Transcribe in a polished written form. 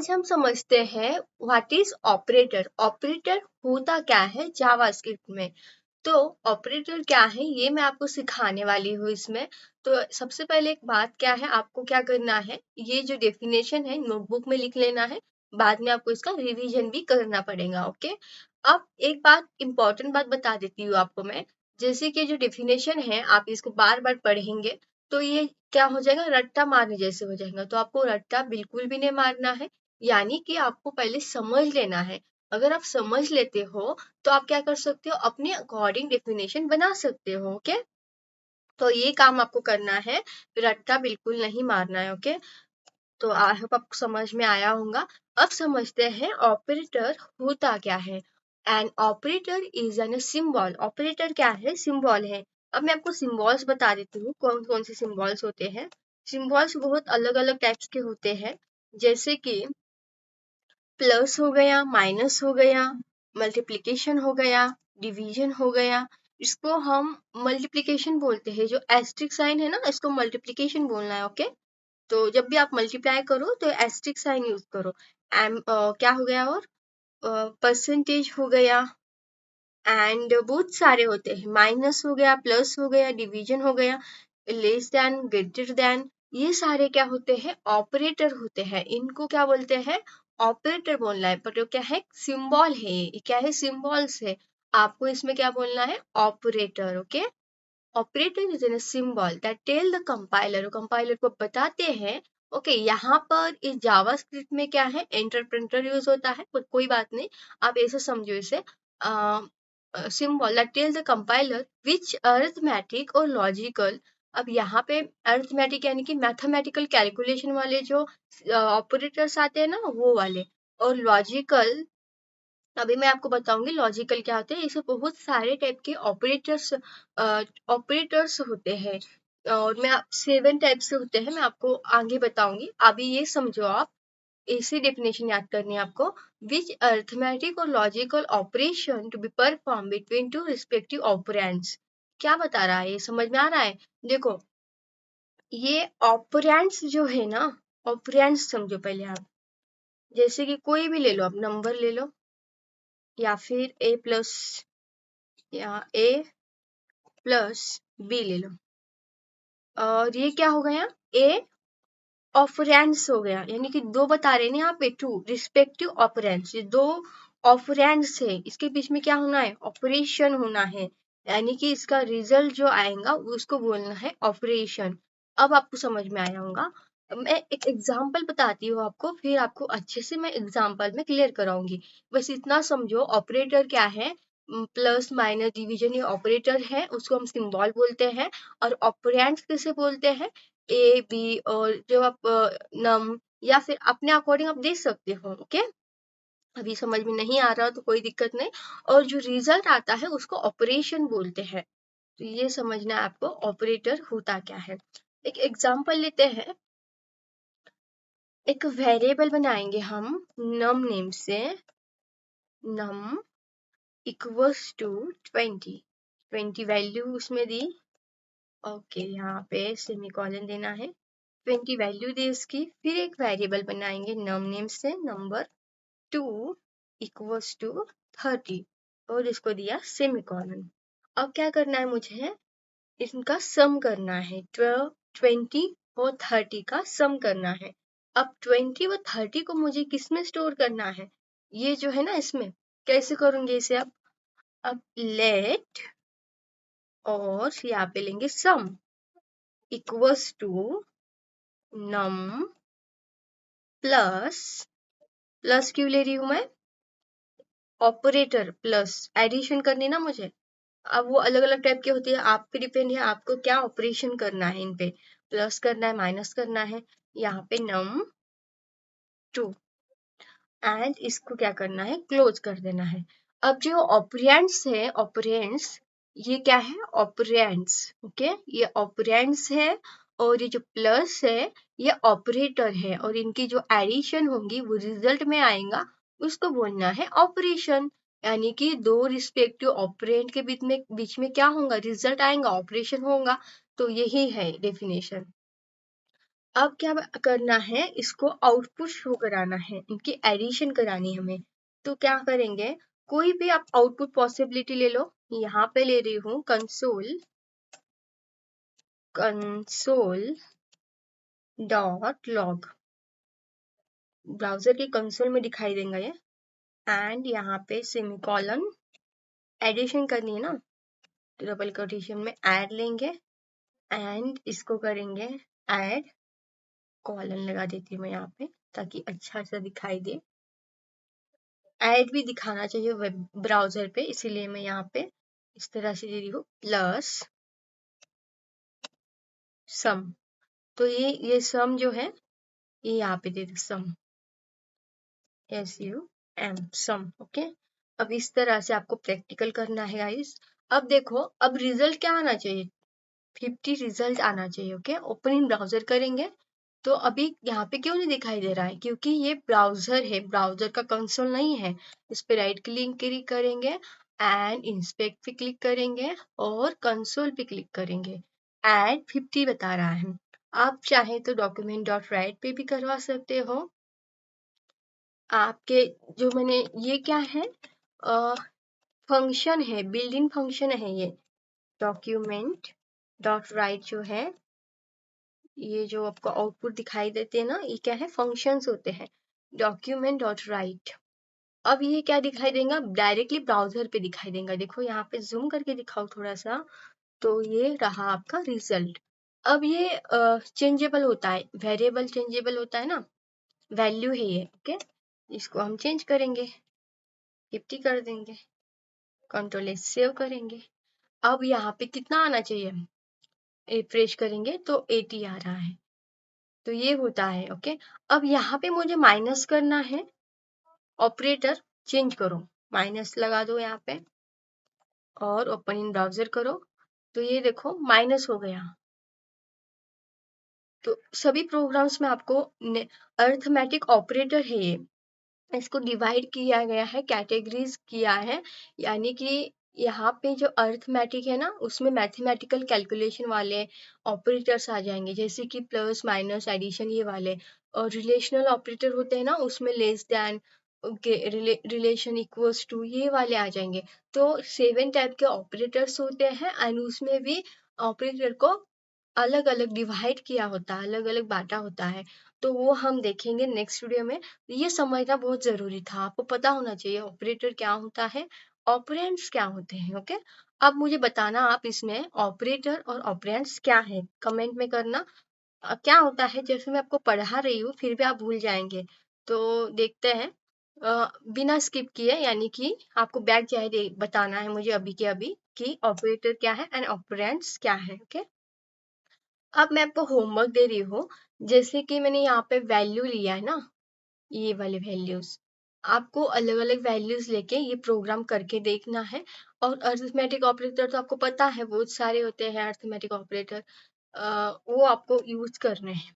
आज हम समझते हैं व्हाट इज ऑपरेटर। ऑपरेटर होता क्या है जावास्क्रिप्ट में। तो ऑपरेटर क्या है ये मैं आपको सिखाने वाली हूँ इसमें। तो सबसे पहले एक बात क्या है, आपको क्या करना है, ये जो डेफिनेशन है नोटबुक में लिख लेना है। बाद में आपको इसका रिवीजन भी करना पड़ेगा। ओके, अब एक बात इंपॉर्टेंट बात बता देती हूँ आपको मैं। जैसे कि जो डेफिनेशन है आप इसको बार बार पढ़ेंगे तो ये क्या हो जाएगा, रट्टा मारने जैसे हो जाएगा। तो आपको रट्टा बिल्कुल भी नहीं मारना है, यानी कि आपको पहले समझ लेना है। अगर आप समझ लेते हो तो आप क्या कर सकते हो, अपने अकॉर्डिंग डेफिनेशन बना सकते हो। ओके, तो ये काम आपको करना है, रट्टा बिल्कुल नहीं मारना है। ओके, तो आई होप आपको समझ में आया होगा। अब समझते हैं ऑपरेटर होता क्या है। An operator is an symbol. Operator क्या है, सिंबल है। अब मैं आपको सिंबल्स बता देती हूँ कौन कौन से सिंबल्स होते हैं। सिंबल्स बहुत अलग अलग टाइप्स के होते हैं, जैसे कि प्लस हो गया, माइनस हो गया, मल्टीप्लिकेशन हो गया, डिवीजन हो गया। इसको हम मल्टीप्लिकेशन बोलते हैं। जो एस्ट्रिक साइन है ना, इसको मल्टीप्लिकेशन बोलना है। ओके, तो जब भी आप मल्टीप्लाई करो तो एस्ट्रिक साइन यूज करो। क्या हो गया, और परसेंटेज हो गया, एंड बहुत सारे होते हैं। माइनस हो गया, प्लस हो गया, डिवीजन हो गया, लेस देन, ग्रेटर देन, ये सारे क्या होते हैं, ऑपरेटर होते हैं। इनको क्या बोलते हैं, ऑपरेटर बोलना है। पर क्या है, सिंबल है। ये क्या है, सिंबल्स है। आपको इसमें क्या बोलना है, operator. Okay, operator is an symbol that tell the compiler, compiler को बताते हैं। ओके, यहाँ पर इस जावास्क्रिप्ट में क्या है, इंटरप्रेटर यूज होता है, पर कोई बात नहीं, आप ऐसे समझो इसे। Symbol that tell the compiler which arithmetic और लॉजिकल। अब यहाँ पे अरिथमेटिक यानी कि मैथमेटिकल कैलकुलेशन वाले जो ऑपरेटर्स आते हैं ना, वो वाले। और लॉजिकल, अभी मैं आपको बताऊंगी लॉजिकल क्या होते हैं। इसे बहुत सारे टाइप के ऑपरेटर्स होते हैं, और मैं 7 टाइप से होते हैं, मैं आपको आगे बताऊंगी। अभी ये समझो आप, इसी डेफिनेशन याद करनी है आपको। विच अरिथमेटिक और logical operation to be perform between two respective operands. क्या बता रहा है, ये समझ में आ रहा है। देखो, ये ऑपरेंड्स जो है ना, ऑपरेंड्स समझो पहले आप। जैसे कि कोई भी ले लो, आप नंबर ले लो, या फिर a प्लस, या a प्लस b ले लो। और ये क्या हो गया, a ऑपरेंड्स हो गया, यानी कि दो बता रहे हैं यहाँ पे, टू रिस्पेक्टिव ऑपरेंड्स। ये दो ऑपरेंड्स है, इसके बीच में क्या होना है, ऑपरेशन होना है, यानी कि इसका रिजल्ट जो आएगा उसको बोलना है ऑपरेशन। अब आपको समझ में आया होगा। मैं एक एग्जाम्पल बताती हूँ आपको, फिर आपको अच्छे से मैं एग्जाम्पल में क्लियर कराऊंगी। बस इतना समझो, ऑपरेटर क्या है, प्लस माइनस डिवीजन ये ऑपरेटर है, उसको हम सिंबल बोलते हैं। और ऑपरेंड्स किसे बोलते हैं, ए बी, और जो आप नम या फिर अपने अकॉर्डिंग आप दे सकते हो। ओके, अभी समझ में नहीं आ रहा तो कोई दिक्कत नहीं। और जो रिजल्ट आता है उसको ऑपरेशन बोलते हैं। तो ये समझना है आपको ऑपरेटर होता क्या है। एक एग्जांपल लेते हैं। एक वेरिएबल बनाएंगे हम नम नेम से, नम इक्वल्स टू 20 वैल्यू उसमें दी। ओके, यहाँ पे सेमीकोलन देना है, 20 वैल्यू दे इसकी। फिर एक वेरिएबल बनाएंगे नम नेम से, नंबर 2 इक्वल्स टू 30, और इसको दिया सेमीकोलन। अब क्या करना है मुझे, इनका सम करना है, 12, 20 और 30 का सम करना है। अब 20 और 30 को मुझे किस में स्टोर करना है, ये जो है ना इसमें। कैसे करूंगे इसे, अब लेट, और यहाँ पे लेंगे sum equals to num plus, plus क्यों ले रही हूं मैं, ऑपरेटर प्लस, एडिशन करनी ना मुझे। अब वो अलग अलग टाइप के होती है, आप पे डिपेंड है आपको क्या ऑपरेशन करना है, इन पे प्लस करना है, माइनस करना है। यहाँ पे नम 2, एंड इसको क्या करना है, क्लोज कर देना है। अब जो ऑपरेंड्स है, ऑपरेंड्स, ये क्या है, ऑपरेंड्स। ओके, ये ऑपरेंड्स है, और ये जो प्लस है ये ऑपरेटर है, और इनकी जो एडिशन होंगी वो रिजल्ट में आएगा, उसको बोलना है ऑपरेशन। यानी कि दो रिस्पेक्टिव ऑपरेंड के बीच में क्या होगा, रिजल्ट आएगा, ऑपरेशन होगा। तो यही है डेफिनेशन। अब क्या करना है, इसको आउटपुट शो कराना है, इनकी एडिशन करानी है हमें। तो क्या करेंगे, कोई भी आप आउटपुट पॉसिबिलिटी ले लो। यहाँ पे ले रही हूँ कंसोल डॉट लॉग, ब्राउजर की कंसोल में दिखाई देगा ये। एंड यहाँ पे सेमीकोलन, एडिशन करनी है ना, तो डबल कोटेशन में ऐड लेंगे एंड इसको करेंगे ऐड, कॉलन लगा देती हूँ मैं यहाँ पे ताकि अच्छा सा दिखाई दे। ऐड भी दिखाना चाहिए वेब ब्राउजर पे, इसीलिए मैं यहाँ पे इस तरह से दे रही हूँ प्लस सम। तो ये सम जो है ये यहाँ पे दे दो सम, SUM सम। ओके, अब इस तरह से आपको प्रैक्टिकल करना है गाइस। अब देखो, अब रिजल्ट क्या आना चाहिए, 50 रिजल्ट आना चाहिए। ओके, ओपन इन ब्राउजर करेंगे तो अभी यहाँ पे क्यों नहीं दिखाई दे रहा है, क्योंकि ये ब्राउजर है, ब्राउजर का कंसोल नहीं है। इस पे राइट क्लिक करेंगे एंड इंस्पेक्ट पे क्लिक करेंगे और कंसोल पे क्लिक करेंगे। एड 50 बता रहा है। आप चाहे तो डॉक्यूमेंट डॉट राइट पे भी करवा सकते हो। आपके जो मैंने ये क्या है, फंक्शन है, बिल्ट इन फंक्शन है ये डॉक्यूमेंट डॉट राइट जो है, ये जो आपको आउटपुट दिखाई देते हैं ना, ये क्या है, फंक्शंस होते हैं डॉक्यूमेंट डॉट राइट। अब ये क्या दिखाई देगा, डायरेक्टली ब्राउजर पे दिखाई देगा। देखो यहाँ पे जूम करके दिखाओ थोड़ा सा, तो ये रहा आपका रिजल्ट। अब ये चेंजेबल होता है, वेरिएबल चेंजेबल होता है ना, वैल्यू है ये। ओके, इसको हम चेंज करेंगे, 50 कर देंगे, कंट्रोल एस सेव करेंगे। अब यहाँ पे कितना आना चाहिए, रिफ्रेश करेंगे तो 80 आ रहा है। तो ये होता है। ओके, अब यहाँ पे मुझे माइनस करना है, ऑपरेटर चेंज करो, माइनस लगा दो यहाँ पे और ओपन इन ब्राउजर करो, तो ये देखो माइनस हो गया। तो सभी प्रोग्राम्स में आपको अर्थमेटिक ऑपरेटर है ये, इसको डिवाइड किया गया है, कैटेगरीज किया है, यानी कि यहाँ पे जो अर्थमेटिक है ना, उसमें मैथमेटिकल कैलकुलेशन वाले ऑपरेटर्स आ जाएंगे, जैसे कि प्लस माइनस एडिशन ये वाले। और रिलेशनल ऑपरेटर होते हैं ना, उसमें less than, relation equals to, ये वाले आ जाएंगे। तो 7 टाइप के ऑपरेटर्स होते हैं एंड उसमें भी ऑपरेटर को अलग अलग डिवाइड किया होता है, अलग अलग बांटा होता है। तो वो हम देखेंगे नेक्स्ट वीडियो में। ये समझना बहुत जरूरी था, आपको पता होना चाहिए ऑपरेटर क्या होता है, ऑपरेंड्स क्या होते हैं। ओके, अब मुझे बताना आप इसमें ऑपरेटर और ऑपरेंड्स क्या है, कमेंट में करना। क्या होता है, जैसे मैं आपको पढ़ा रही हूँ फिर भी आप भूल जाएंगे, तो देखते हैं। बिना स्किप किए, यानी कि आपको बैक जाए बताना है मुझे अभी के अभी कि ऑपरेटर क्या है एंड ऑपरेंड्स क्या है। ओके, अब मैं आपको होमवर्क दे रही हूँ, जैसे कि मैंने यहाँ पे वैल्यू लिया है ना, ये वाले वैल्यूज, आपको अलग अलग वैल्यूज लेके ये प्रोग्राम करके देखना है। और अरिथमेटिक ऑपरेटर तो आपको पता है बहुत सारे होते हैं अरिथमेटिक ऑपरेटर, वो आपको यूज करने हैं।